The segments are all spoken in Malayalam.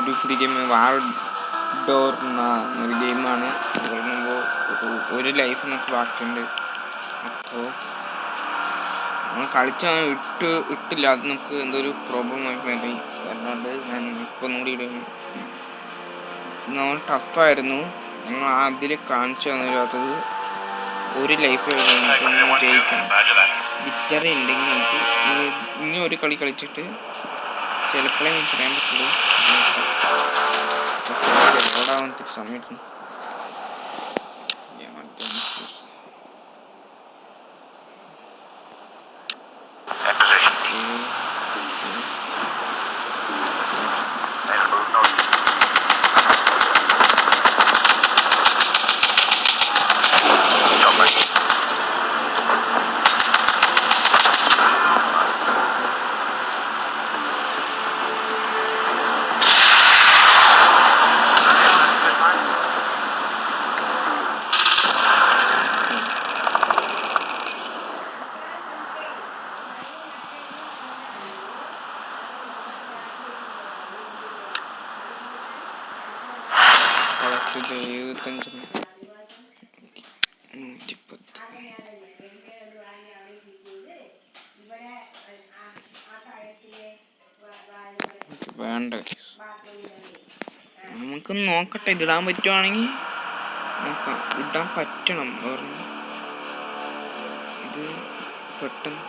ഒരു പുതിയ ഗെയിം വാർ ഡോർ എന്നൊരു ഗെയിമാണ്. തുടങ്ങുമ്പോൾ ഒരു ലൈഫ് നമുക്ക് ബാക്കിയുണ്ട്. അപ്പോൾ നമ്മൾ കളിച്ചാൽ ഇട്ടില്ല, അത് നമുക്ക് എന്തോ ഒരു പ്രോബ്ലം ആയി വരി. അതുകൊണ്ട് ഞാൻ ഇപ്പോൾ ഒന്നുകൂടി ഇടുന്നു. നമ്മൾ ടഫായിരുന്നു. നമ്മൾ അതിൽ കാണിച്ചു തന്നില്ലാത്തത് ഒരു ലൈഫ് ജയിക്കണം. വിക്ടറി ഉണ്ടെങ്കിൽ നമുക്ക് ഇനി ഒരു കളി കളിച്ചിട്ട് ചിലപ്പോഴേ പറയാൻ പറ്റുള്ളൂ. ഓടാവാൻ സമയത്ത് വേണ്ട. നമുക്ക് നോക്കട്ടെ, ഇതിടാൻ പറ്റുവാണെങ്കിൽ നോക്കാം. ഇടാൻ പറ്റണം പറഞ്ഞു. ഇത് പെട്ടെന്ന്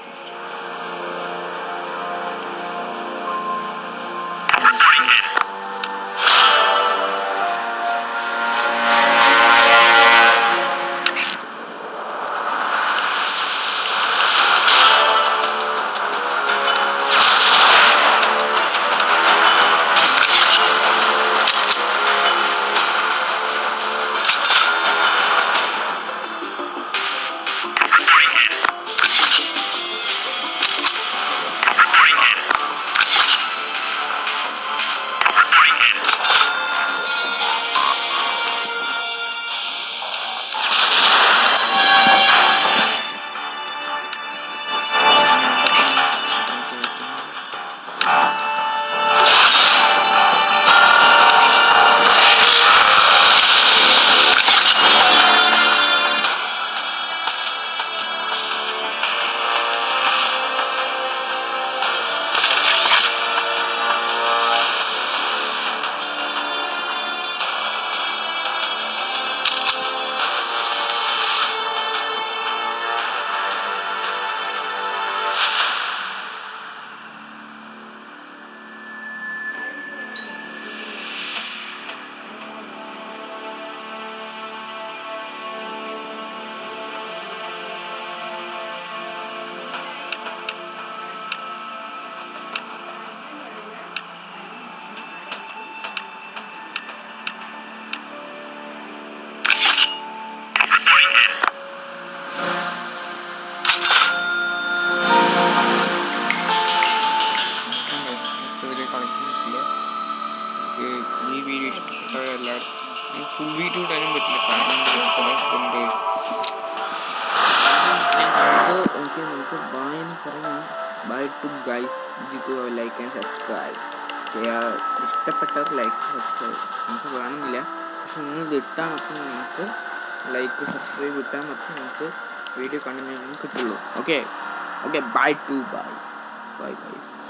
ഫുൾ വീഡിയോ ഇടാനും പറ്റില്ല, കാരണം നമുക്ക് ബായ് എന്ന് പറയാം. Bye to guys. Jithu like and subscribe ചെയ്യാൻ ഇഷ്ടപ്പെട്ടവർ ലൈക്ക് സബ്സ്ക്രൈബ് നമുക്ക് വേണമെന്നില്ല, പക്ഷെ നിങ്ങൾ ഇത് ഇട്ടാൽ മാത്രമേ നമുക്ക് ലൈക്ക് സബ്സ്ക്രൈബ് ഇട്ടാൽ മാത്രമേ നമുക്ക് വീഡിയോ കണ്ടിന്യൂ കിട്ടുള്ളൂ. Okay, bye to bye guys.